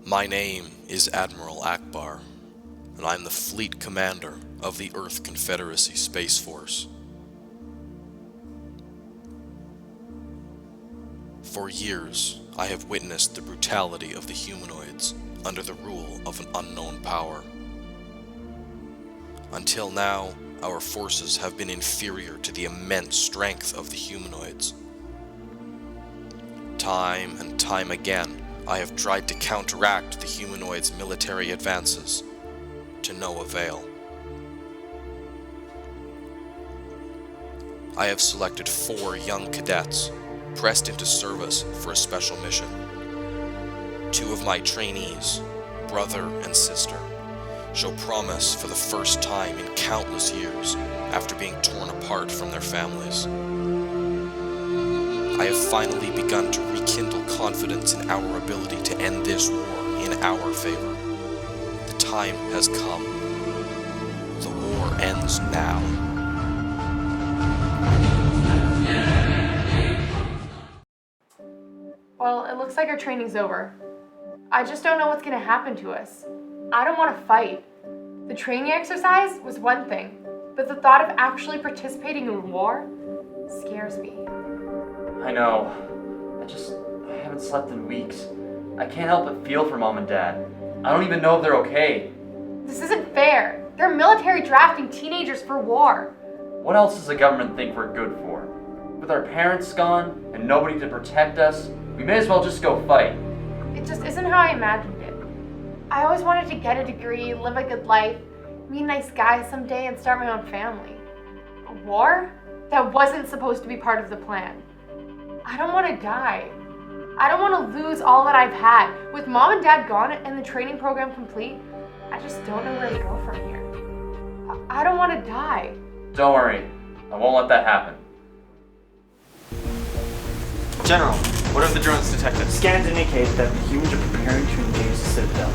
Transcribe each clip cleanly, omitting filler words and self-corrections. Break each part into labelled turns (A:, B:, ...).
A: My name is Admiral Akbar, and I'm the fleet commander of the Earth Confederacy Space Force. For years, I have witnessed the brutality of the humanoids under the rule of an unknown power. Until now, our forces have been inferior to the immense strength of the humanoids. Time and time again, I have tried to counteract the humanoids' military advances, to no avail. I have selected 4 young cadets pressed into service for a special mission. 2 of my trainees, brother and sister, show promise for the first time in countless years after being torn apart from their families. I have finally begun to rekindle confidence in our ability to end this war in our favor. The time has come. The war ends now.
B: Well, it looks like our training's over. I just don't know what's gonna happen to us. I don't want to fight. The training exercise was one thing, but the thought of actually participating in war scares me.
C: I know. I haven't slept in weeks. I can't help but feel for Mom and Dad. I don't even know if they're okay.
B: This isn't fair. They're military drafting teenagers for war.
C: What else does the government think we're good for? With our parents gone and nobody to protect us, we may as well just go fight.
B: It just isn't how I imagined it. I always wanted to get a degree, live a good life, meet a nice guy someday, and start my own family. A war? That wasn't supposed to be part of the plan. I don't want to die. I don't want to lose all that I've had. With Mom and Dad gone and the training program complete, I just don't know where to go from here. I don't want to die.
C: Don't worry. I won't let that happen.
D: General, what have the drones detected?
E: Scans indicate that the humans are preparing to engage the Citadel.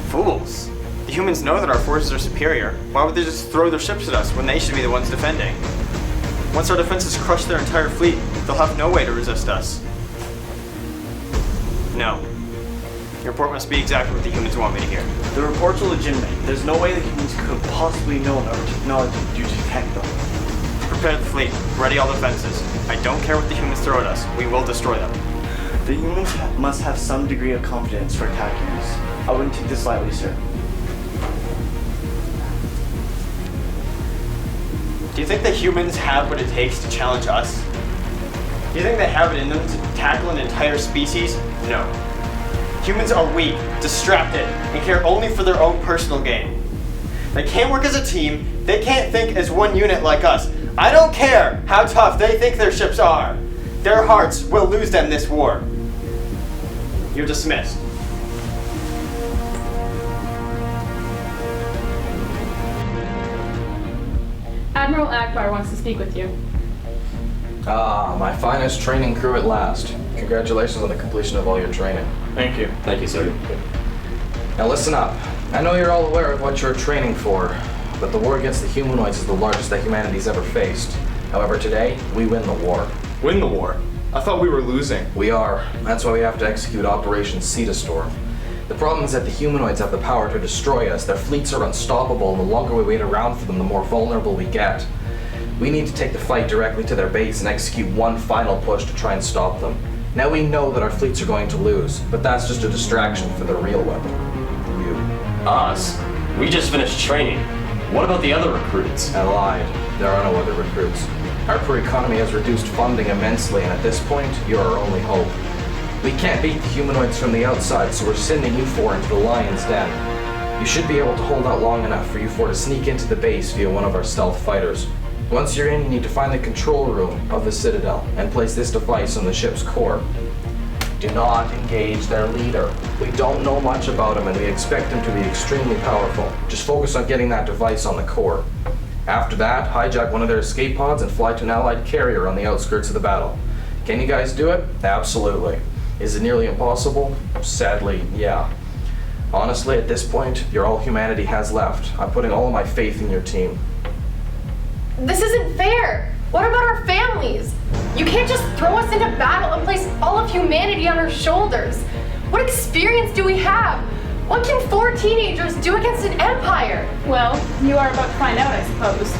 D: Fools! The humans know that our forces are superior. Why would they just throw their ships at us when they should be the ones defending? Once our defenses crush their entire fleet, they'll have no way to resist us. No. Your report must be exactly what the humans want me to hear.
E: The reports are legitimate. There's no way the humans could have possibly known our technology to detect them.
D: Prepare the fleet. Ready all defenses. I don't care what the humans throw at us. We will destroy them.
E: The humans must have some degree of confidence for attacking us. I wouldn't take this lightly, sir.
D: Do you think the humans have what it takes to challenge us? Do you think they have it in them to tackle an entire species? No. Humans are weak, distracted, and care only for their own personal gain. They can't work as a team. They can't think as one unit like us. I don't care how tough they think their ships are. Their hearts will lose them this war. You're dismissed.
F: Admiral Akbar wants to speak with you.
G: Ah, my finest training crew at last. Congratulations on the completion of all your training.
C: Thank you.
H: Thank you, sir.
G: Now listen up. I know you're all aware of what you're training for, but the war against the humanoids is the largest that humanity's ever faced. However, today, we win the war.
H: Win the war? I thought we were losing.
G: We are. That's why we have to execute Operation Cetus Storm. The problem is that the humanoids have the power to destroy us. Their fleets are unstoppable, and the longer we wait around for them, the more vulnerable we get. We need to take the fight directly to their base and execute one final push to try and stop them. Now we know that our fleets are going to lose, but that's just a distraction for the real weapon. You.
H: Us? We just finished training. What about the other recruits?
G: I lied. There are no other recruits. Our poor economy has reduced funding immensely, and at this point, you're our only hope. We can't beat the humanoids from the outside, so we're sending you 4 into the Lion's Den. You should be able to hold out long enough for you 4 to sneak into the base via one of our stealth fighters. Once you're in, you need to find the control room of the Citadel and place this device on the ship's core. Do not engage their leader. We don't know much about him, and we expect him to be extremely powerful. Just focus on getting that device on the core. After that, hijack one of their escape pods and fly to an allied carrier on the outskirts of the battle. Can you guys do it? Absolutely. Is it nearly impossible? Sadly, yeah. Honestly, at this point, you're all humanity has left. I'm putting all of my faith in your team.
B: This isn't fair. What about our families? You can't just throw us into battle and place all of humanity on our shoulders. What experience do we have? What can 4 teenagers do against an empire?
F: Well, you are about to find out, I suppose.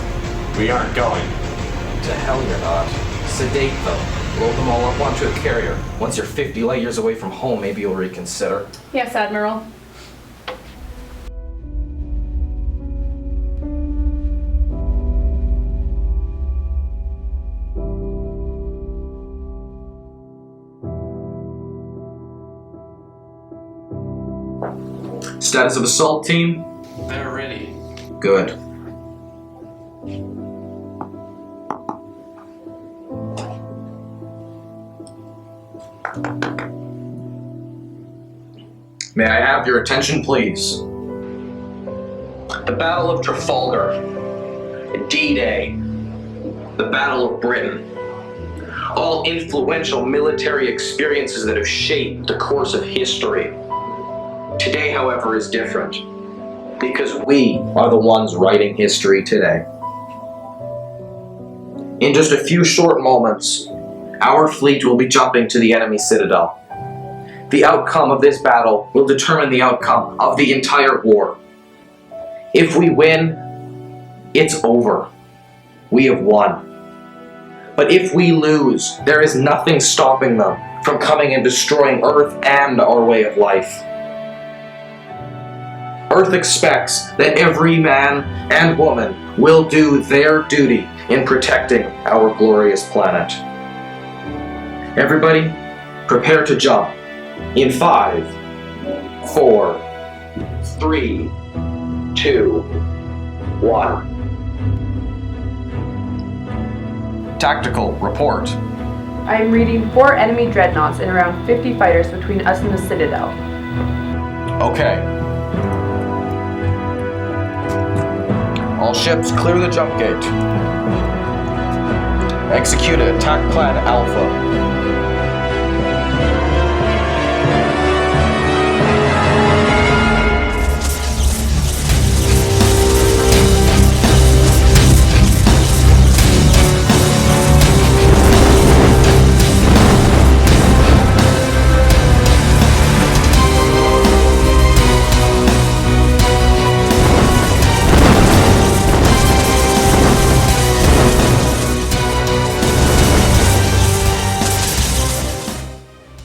H: We aren't going.
G: To hell you're not. Sedate them. Load them all up onto a carrier. Once you're 50 light years away from home, maybe you'll reconsider.
F: Yes, Admiral.
G: Status of assault team?
H: They're ready.
G: Good. May I have your attention, please? The Battle of Trafalgar, D-Day, the Battle of Britain, all influential military experiences that have shaped the course of history. Today, however, is different, because we are the ones writing history today. In just a few short moments, our fleet will be jumping to the enemy citadel. The outcome of this battle will determine the outcome of the entire war. If we win, it's over. We have won. But if we lose, there is nothing stopping them from coming and destroying Earth and our way of life. Earth expects that every man and woman will do their duty in protecting our glorious planet. Everybody, prepare to jump. In 5, 4, 3, 2, 1. Tactical report.
I: I am reading 4 enemy dreadnoughts and around 50 fighters between us and the Citadel.
G: Okay. All ships clear the jump gate. Execute attack plan Alpha.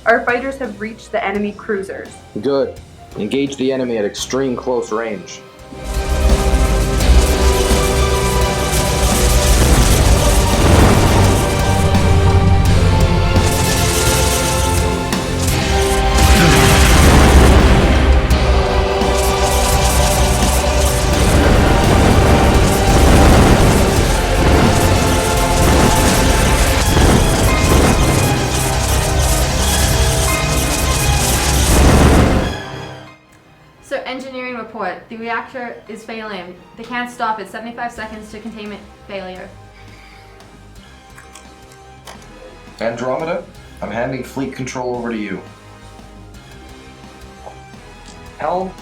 I: Our fighters have reached the enemy cruisers.
G: Good. Engage the enemy at extreme close range.
J: Engineering report. The reactor is failing. They can't stop it. 75 seconds to containment failure.
G: Andromeda, I'm handing fleet control over to you. Helm,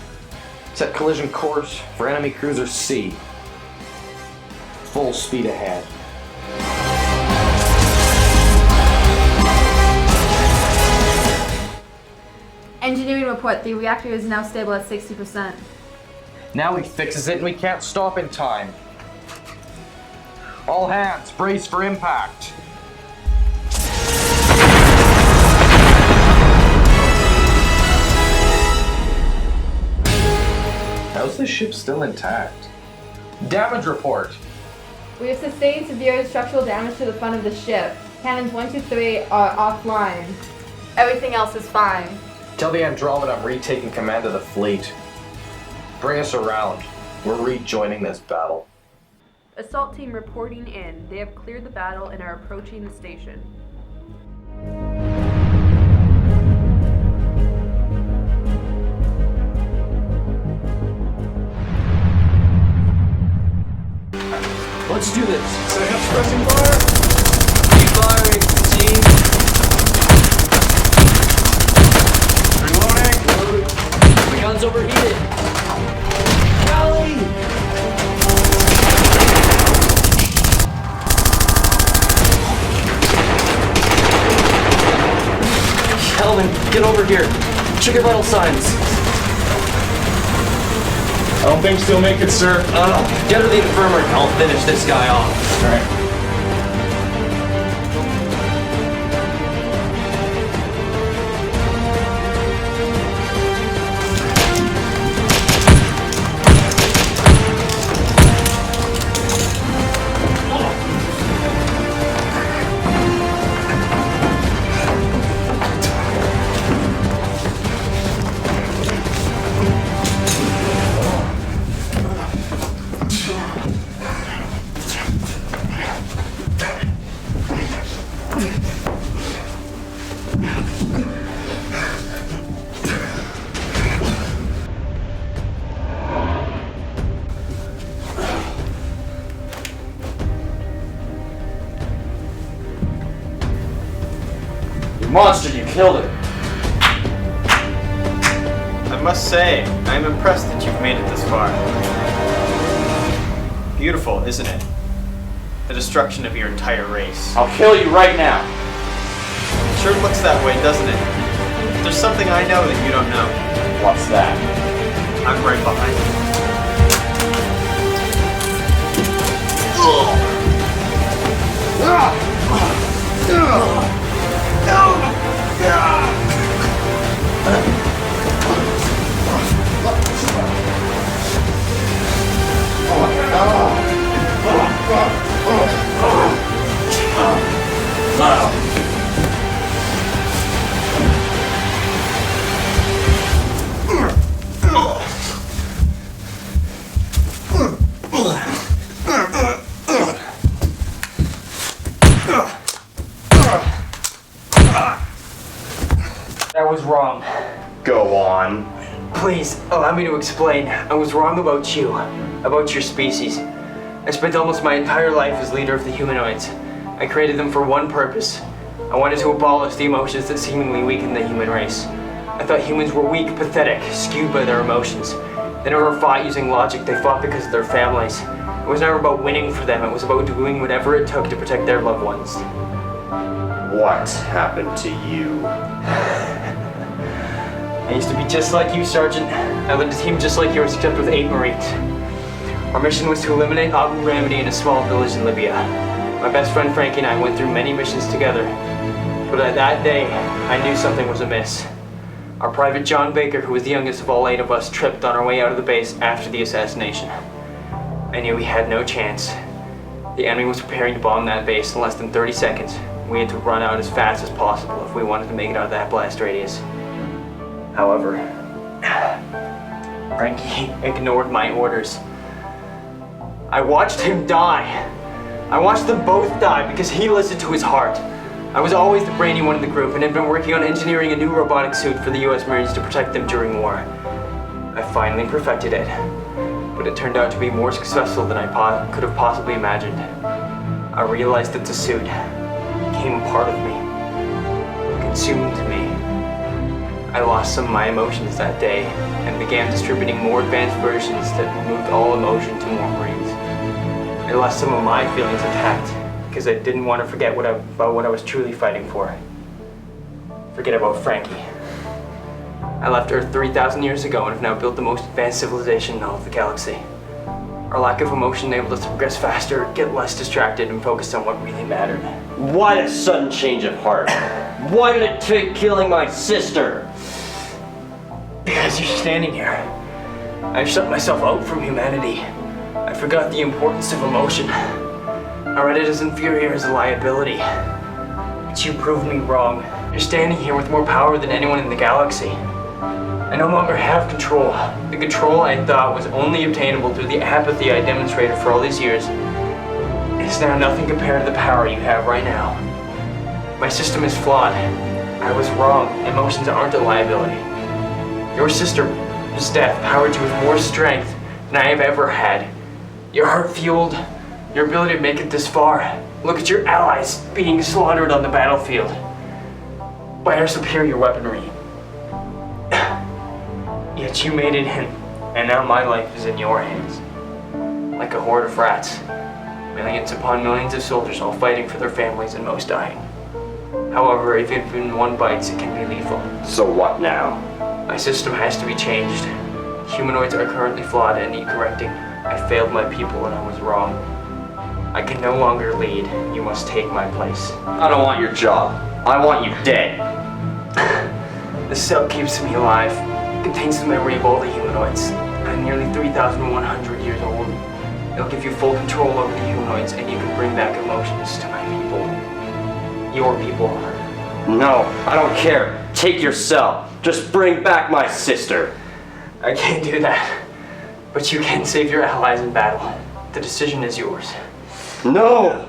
G: set collision course for enemy cruiser C. Full speed ahead.
J: Engineering report. The reactor is now stable at 60%.
G: Now he fixes it and we can't stop in time. All hands, brace for impact. How's this ship still intact? Damage report.
J: We have sustained severe structural damage to the front of the ship. Cannons 1, 2, 3 are offline. Everything else is fine.
G: Tell the Andromeda I'm retaking command of the fleet. Bring us around. We're rejoining this battle.
I: Assault team reporting in. They have cleared the battle and are approaching the station.
C: Let's do this. Setting up suppressing fire. Keep firing, team. Reloading. The gun's overheated. Rally! Kelvin, get over here. Check your vital signs.
D: I don't think she'll make it, sir.
C: Get her to the infirmary. I'll finish this guy off.
D: All right.
C: Monster, you killed him.
D: I must say, I am impressed that you've made it this far. Beautiful, isn't it? The destruction of your entire race.
C: I'll kill you right now.
D: It sure looks that way, doesn't it? There's something I know that you don't know.
C: What's that?
D: I'm right behind
K: I was wrong.
D: Go on.
K: Please, allow me to explain. I was wrong about you, about your species. I spent almost my entire life as leader of the humanoids. I created them for one purpose. I wanted to abolish the emotions that seemingly weaken the human race. I thought humans were weak, pathetic, skewed by their emotions. They never fought using logic, they fought because of their families. It was never about winning for them, it was about doing whatever it took to protect their loved ones.
H: What happened to you?
K: I used to be just like you, Sergeant. I led a team just like yours, except with 8 Marines. Our mission was to eliminate Abu Ramadi in a small village in Libya. My best friend Frankie and I went through many missions together. But at that day, I knew something was amiss. Our private John Baker, who was the youngest of all 8 of us, tripped on our way out of the base after the assassination. I knew we had no chance. The enemy was preparing to bomb that base in less than 30 seconds. We had to run out as fast as possible if we wanted to make it out of that blast radius. However, Frankie ignored my orders. I watched him die. I watched them both die because he listened to his heart. I was always the brainy one in the group and had been working on engineering a new robotic suit for the US Marines to protect them during war. I finally perfected it, but it turned out to be more successful than I could have possibly imagined. I realized that the suit became a part of me, consumed me. I lost some of my emotions that day and began distributing more advanced versions that removed all emotion to more Marines. I lost some of my feelings intact because I didn't want to forget about what I was truly fighting for. Forget about Frankie. I left Earth 3,000 years ago and have now built the most advanced civilization in all of the galaxy. Our lack of emotion enabled us to progress faster, get less distracted, and focus on what really mattered.
H: Why a sudden change of heart? Why did it take killing my sister?
K: Because you're standing here. I shut myself out from humanity. I forgot the importance of emotion. I read it as inferior, as a liability. But you proved me wrong. You're standing here with more power than anyone in the galaxy. I no longer have control. The control I thought was only obtainable through the apathy I demonstrated for all these years is now nothing compared to the power you have right now. My system is flawed. I was wrong. Emotions aren't a liability. Your sister's death powered you with more strength than I have ever had. Your heart fueled your ability to make it this far. Look at your allies being slaughtered on the battlefield by our superior weaponry. Yet you made it in, and now my life is in your hands. Like a horde of rats. Millions upon millions of soldiers all fighting for their families and most dying. However, if even one bites, it can be lethal.
H: So what now?
K: My system has to be changed. Humanoids are currently flawed and need correcting. I failed my people and I was wrong. I can no longer lead. You must take my place.
H: I don't want your job. I want you dead.
K: The cell keeps me alive. It contains the memory of all the humanoids. I'm nearly 3,100 years old. It'll give you full control over the humanoids and you can bring back emotions to my people. Your people.
H: No, I don't care. Take your cell. Just bring back my sister.
K: I can't do that. But you can save your allies in battle. The decision is yours.
H: No!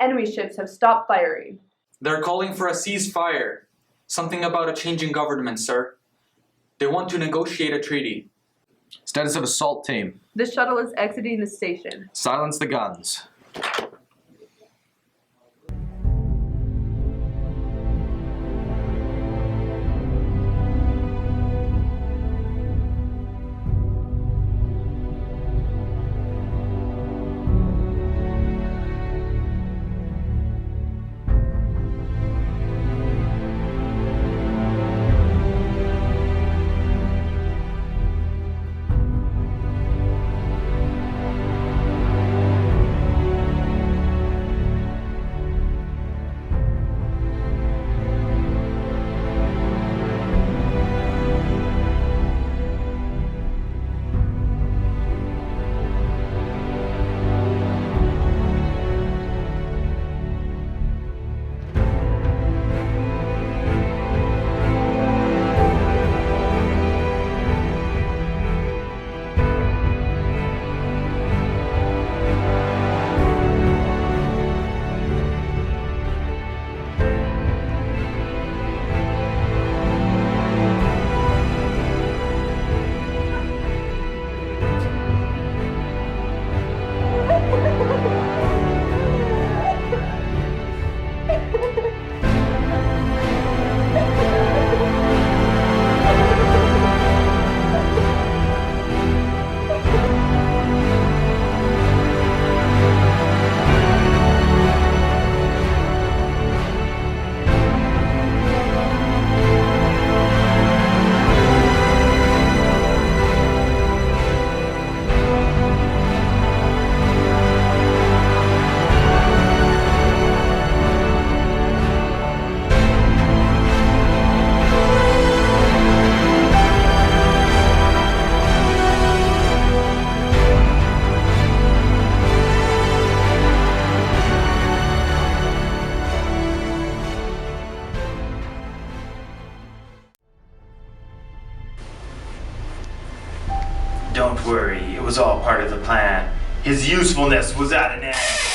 I: Enemy ships have stopped firing.
L: They're calling for a ceasefire. Something about a change in government, sir. They want to negotiate a treaty.
G: Status of assault team.
I: The shuttle is exiting the station.
G: Silence the guns.
M: Don't worry, it was all part of the plan. His usefulness was at an end.